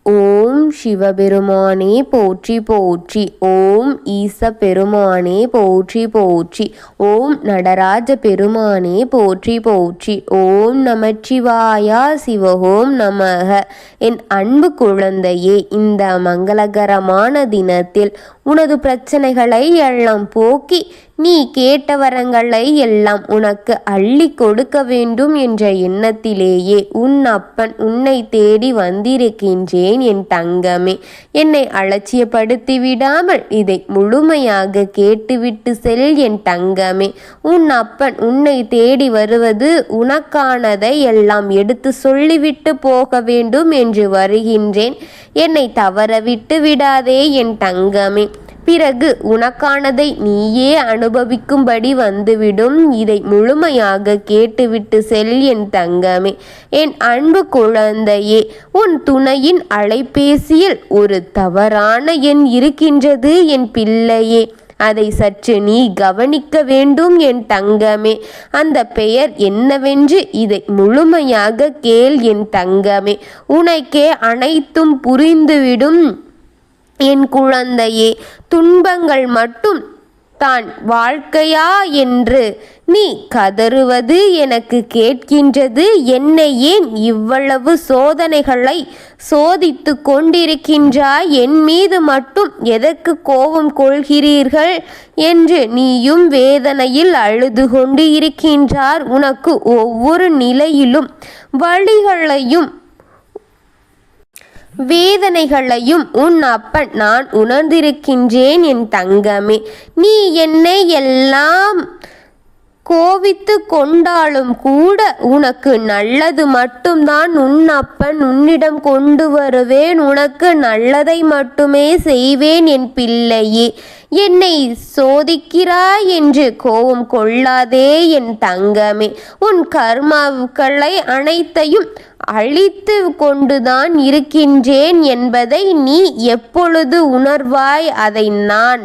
ஓம் சிவபெருமானே போற்றி போற்றி. ஓம் ஈச பெருமானே போற்றி போற்றி. ஓம் நடராஜ பெருமானே போற்றி போற்றி. ஓம் நமச்சிவாயா சிவஹோம் நமக. என் அன்பு குழந்தையே, இந்த மங்களகரமான தினத்தில் உனது பிரச்சனைகளை எல்லாம் போக்கி நீ கேட்ட வரங்களை எல்லாம் உனக்கு அள்ளி கொடுக்க வேண்டும் என்ற எண்ணத்திலேயே உன் அப்பன் உன்னை தேடி வந்திருக்கின்றேன் என் தங்கமே. என்னை அலட்சியப்படுத்தி விடாமல் இதை முழுமையாக கேட்டுவிட்டு செல் என் தங்கமே. உன் அப்பன் உன்னை தேடி வருவது உனக்கானதை எல்லாம் எடுத்து சொல்லிவிட்டு போக வேண்டும் என்று வருகின்றேன். என்னை தவற விட்டு விடாதே என் தங்கமே. பிறகு உனக்கானதை நீயே அனுபவிக்கும்படி வந்துவிடும். இதை முழுமையாக கேட்டுவிட்டு செல் என் தங்கமே. என் அன்பு குழந்தையே, உன் துணையின் அலைபேசியில் ஒரு தவறான எண் இருக்கின்றது என் பிள்ளையே. அதை சற்று நீ கவனிக்க வேண்டும் என் தங்கமே. அந்த பெயர் என்னவென்று இதை முழுமையாக கேள் என் தங்கமே. உனக்கே அனைத்தும் புரிந்துவிடும் என் குழந்தையே. துன்பங்கள் மட்டும் தான் வாழ்க்கையா என்று நீ கதறுவது எனக்கு கேட்கின்றது. என்னை ஏன் இவ்வளவு சோதனைகளை சோதித்து கொண்டிருக்கின்றாய்? என் மீது மட்டும் எதற்கு கோபம் கொள்கிறீர்கள் என்று நீயும் வேதனையில் அழுது கொண்டு இருக்கின்றார். உனக்கு ஒவ்வொரு நிலையிலும் வழிகளையும் வேதனைகளையும் உன் அப்பன் நான் உணர்ந்திருக்கின்றேன் என் தங்கமே. நீ என்னை எல்லாம் கோவித்து கொண்டாலும் கூட உனக்கு நல்லது மட்டும்தான் உன் அப்பன் உன்னிடம் கொண்டு வருவேன். உனக்கு நல்லதை மட்டுமே செய்வேன் என் பிள்ளையே. என்னை சோதிக்கிறாய் என்று கோபம் கொள்ளாதே என் தங்கமே. உன் கர்மாக்களை அனைத்தையும் அழித்து கொண்டுதான் இருக்கின்றேன் என்பதை நீ எப்பொழுது உணர்வாய்? அதை நான்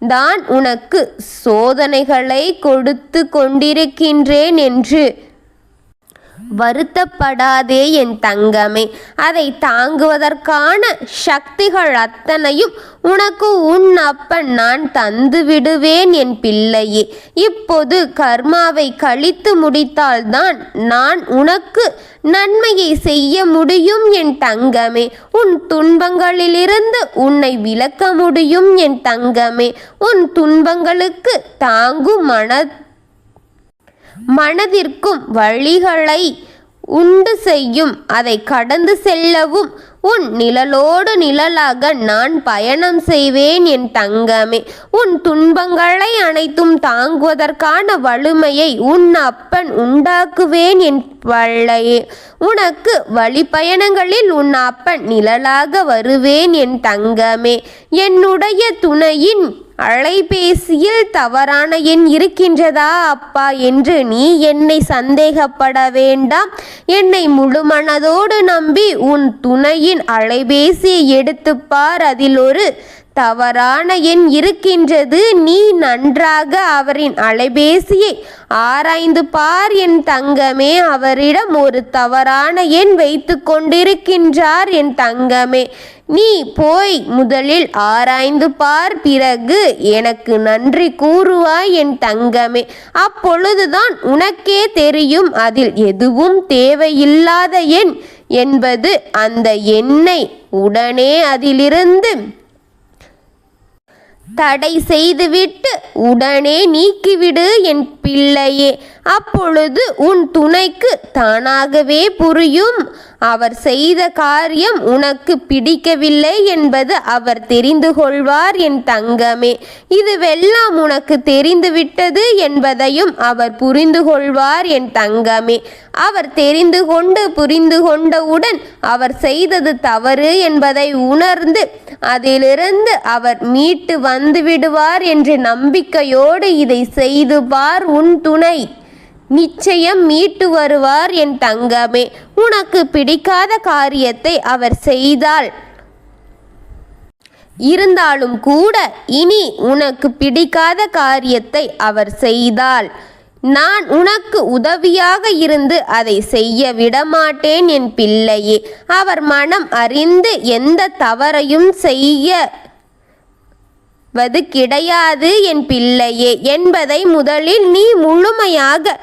தான் உனக்கு சோதனைகளை கொடுத்து கொண்டிருக்கின்றேன் என்று வருத்தப்படாதே என் தங்கமே. அதை தாங்குவதற்கான சக்திகள் அத்தனையும் உனக்கு உன் அப்பன் நான் தந்து விடுவேன் என் பிள்ளையே. இப்போது கர்மாவை கழித்து முடித்தால்தான் நான் உனக்கு நன்மையை செய்ய முடியும் என் தங்கமே. உன் துன்பங்களிலிருந்து உன்னை விலக்க முடியும் என் தங்கமே. உன் துன்பங்களுக்கு தாங்கும் மனதிற்கும் வழிகளை உண்டு செய்யும். அதை கடந்து செல்லவும் உன் நிழலோடு நிழலாக நான் பயணம் செய்வேன் என் தங்கமே. உன் துன்பங்களை அனைத்தும் தாங்குவதற்கான வலிமையை உன் அப்பன் உண்டாக்குவேன் என் பிள்ளையே. உனக்கு வழிப்பயணங்களில் உன் அப்பன் நிழலாக வருவேன் என் தங்கமே. என்னுடைய துணையின் அலைபேசியில் தவறான எண் இருக்கின்றதா அப்பா என்று நீ என்னை சந்தேகப்பட வேண்டாம். என்னை முழு மனதோடு நம்பி உன் துணையின் அலைபேசியை எடுத்துப்பார். அதில் ஒரு தவறான எண் இருக்கின்றது. நீ நன்றாக அவரின் அலைபேசியை ஆராய்ந்து பார் என் தங்கமே. அவரிடம் ஒரு தவறான எண் வைத்து கொண்டிருக்கின்றார் என் தங்கமே. நீ போய் முதலில் ஆராய்ந்து பார், பிறகு எனக்கு நன்றி கூறுவாய் என் தங்கமே. அப்பொழுதுதான் உனக்கே தெரியும் அதில் எதுவும் தேவையில்லாத எண் என்பது. அந்த எண்ணை உடனே அதிலிருந்து தடை செய்துவிட்டு உடனே நீக்கிவிடு என் பிள்ளையே. அப்பொழுது உன் துணைக்கு தானாகவே புரியும் அவர் செய்த காரியம் உனக்கு பிடிக்கவில்லை என்பது அவர் தெரிந்து கொள்வார் என் தங்கமே. இதுவெல்லாம் உனக்கு தெரிந்துவிட்டது என்பதையும் அவர் புரிந்து கொள்வார் என் தங்கமே. அவர் தெரிந்து கொண்டு புரிந்து கொண்டவுடன் அவர் செய்தது தவறு என்பதை உணர்ந்து அதிலிருந்து அவர் மீட்டு வந்து விடுவார் என்ற நம்பிக்கையோடு இதை செய்து பார். உன் துணை நிச்சயம் மீட்டு வருவார் என் தங்கமே. உனக்கு பிடிக்காத காரியத்தை அவர் செய்தால் இருந்தாலும் கூட இனி உனக்கு பிடிக்காத காரியத்தை அவர் செய்தால் நான் உனக்கு உதவியாக இருந்து அதை செய்ய விடமாட்டேன் என் பிள்ளையே. அவர் மனம் அறிந்து எந்த தவறையும் செய்வது கிடையாது என் பிள்ளையே என்பதை முதலில் நீ முழுமையாக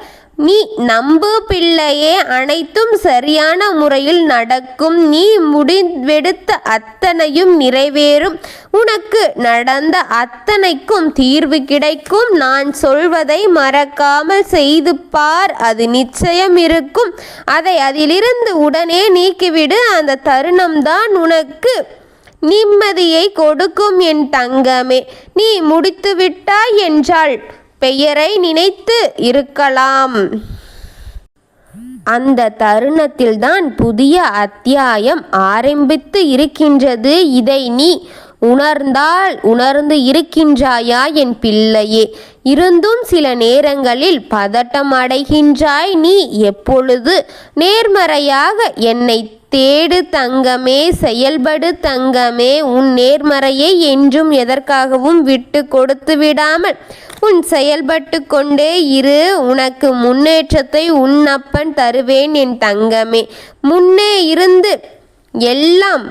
நீ நம்பு பிள்ளையே. அனைத்தும் சரியான முறையில் நடக்கும். நீ முடிவெடுத்த அத்தனையும் நிறைவேறும். உனக்கு நடந்த அத்தனைக்கும் தீர்வு கிடைக்கும். நான் சொல்வதை மறக்காமல் செய்து பார், அது நிச்சயம் இருக்கும். அதை அதிலிருந்து உடனே நீக்கிவிடு. அந்த தருணம்தான் உனக்கு நிம்மதியை கொடுக்கும் என் தங்கமே. நீ முடித்துவிட்டாய் என்றால் பெயரை நினைத்து இருக்கலாம். அந்த தருணத்தில்தான் புதிய அத்தியாயம் ஆரம்பித்து இருக்கின்றது. இதை நீ உணர்ந்து இருக்கின்றாயா என் பிள்ளையே? இருந்தும் சில நேரங்களில் பதட்டம் அடைகின்றாய். நீ எப்பொழுது நேர்மறையாக என்னை தேடு தங்கமே, செயல்படு தங்கமே. உன் நேர்மறையை என்றும் எதற்காகவும் விட்டு கொடுத்து விடாமல் உன் செயல்பட்டு கொண்டே இரு. உனக்கு முன்னேற்றத்தை உன் அப்பன் தருவேன் என் தங்கமே. முன்னே இருந்து எல்லாம்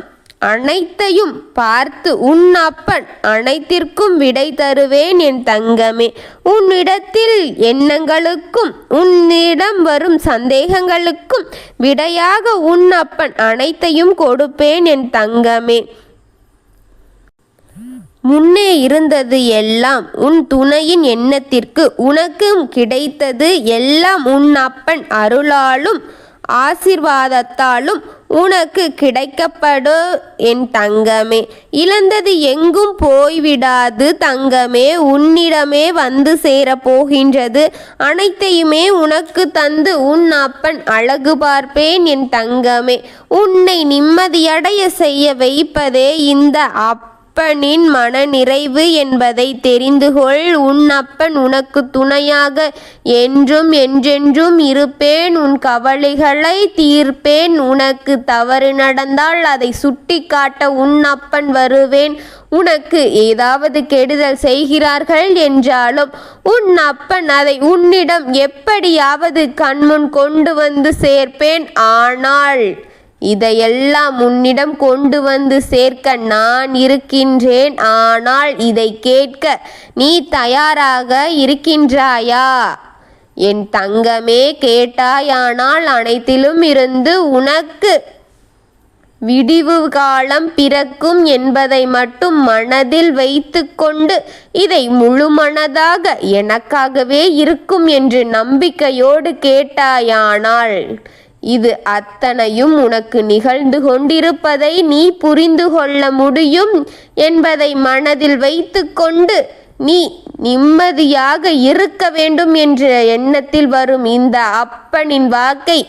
அனைத்தையும் பார்த்து உன் அப்பன் அனைத்திற்கும் விடை தருவேன் என் தங்கமே. உன்னிடத்தில் எண்ணங்களுக்கும் உன்னிடம் வரும் சந்தேகங்களுக்கும் விடையாக உன் அப்பன் அனைத்தையும் கொடுப்பேன் என் தங்கமே. முன்னே இருந்தது எல்லாம் உன் துணையின் எண்ணத்திற்கு உனக்கு கிடைத்தது எல்லாம் உன் அப்பன் அருளாலும் ஆசீர்வாதத்தாலும் உனக்கு கிடைக்கப்படும் என் தங்கமே. இழந்தது எங்கும் போய்விடாது தங்கமே. உன்னிடமே வந்து சேரப்போகின்றது. அனைத்தையுமே உனக்கு தந்து உன் அப்பன் அழகு பார்ப்பேன் என் தங்கமே. உன்னை நிம்மதியடைய செய்ய வைப்பதே இந்த அப்பனின் மன நிறைவு என்பதை தெரிந்து கொள். உன் அப்பன் உனக்கு துணையாக என்றும் என்றென்றும் இருப்பேன். உன் கவலைகளை தீர்ப்பேன். உனக்கு தவறு நடந்தால் அதை சுட்டி காட்ட உன் அப்பன் வருவேன். உனக்கு ஏதாவது கெடுதல் செய்கிறார்கள் என்றாலும் உன் அப்பன் அதை உன்னிடம் எப்படியாவது கண்முன் கொண்டு வந்து சேர்ப்பேன். ஆனால் இதையெல்லாம் உன்னிடம் கொண்டு வந்து சேர்க்க நான் இருக்கின்றேன். ஆனால் இதை கேட்க நீ தயாராக இருக்கின்றாயா என் தங்கமே? கேட்டாயானால் அனைத்திலும் இருந்து உனக்கு விடிவு காலம் பிறக்கும் என்பதை மட்டும் மனதில் வைத்து கொண்டு இதை முழு மனதாக எனக்காகவே இருக்கும் என்று நம்பிக்கையோடு கேட்டாயானால் இது அத்தனையும் உனக்கு நிகழ்ந்து கொண்டிருப்பதை நீ புரிந்து கொள்ள முடியும் என்பதை மனதில் வைத்து கொண்டு நீ நிம்மதியாக இருக்க வேண்டும் என்ற எண்ணத்தில் வரும் இந்த அப்பனின் வாக்கை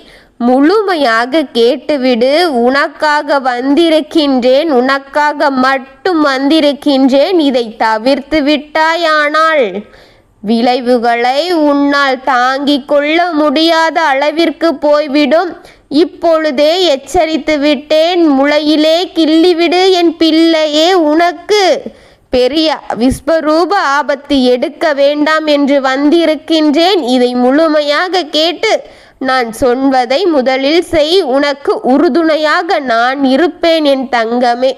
முழுமையாக கேட்டுவிடு. உனக்காக வந்திருக்கின்றேன், உனக்காக மட்டும் வந்திருக்கின்றேன். இதை தவிர்த்து விட்டாயானால் விளைவுகளை உன்னால் தாங்கிக் கொள்ள முடியாத அளவிற்கு போய்விடும். இப்பொழுதே எச்சரித்து விட்டேன். முளையிலே கிள்ளிவிடு என் பிள்ளையே. உனக்கு பெரிய விஸ்வரூப ஆபத்து எடுக்க வேண்டாம் என்று வந்திருக்கின்றேன். இதை முழுமையாக கேட்டு நான் சொல்வதை முதலில் செய். உனக்கு உறுதுணையாக நான் இருப்பேன் என் தங்கமே.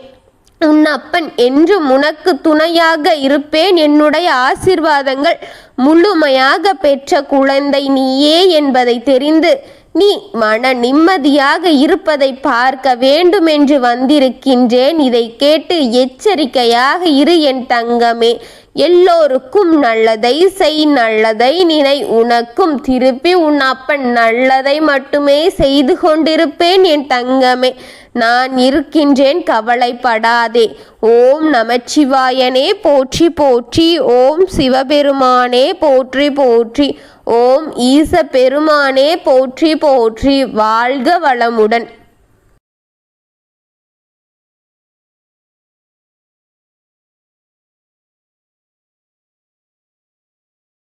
உன் அப்பன் என்றும் உனக்கு துணையாக இருப்பேன். என்னுடைய ஆசீர்வாதங்கள் முழுமையாக பெற்ற குழந்தை நீயே என்பதை தெரிந்து நீ மன நிம்மதியாக இருப்பதை பார்க்க வேண்டும் என்று வந்திருக்கின்றேன். இதை கேட்டு எச்சரிக்கையாக இரு என் தங்கமே. எல்லோருக்கும் நல்லதை செய், நல்லதை நினை. உனக்கும் திருப்பி உன் அப்பன் நல்லதை மட்டுமே செய்து கொண்டிருப்பேன் என் தங்கமே. நான் இருக்கின்றேன், கவலைப்படாதே. ஓம் நமச்சிவாயனே போற்றி போற்றி. ஓம் சிவபெருமானே போற்றி போற்றி. ஓம் ஈச பெருமானே போற்றி போற்றி. வாழ்க வளமுடன்.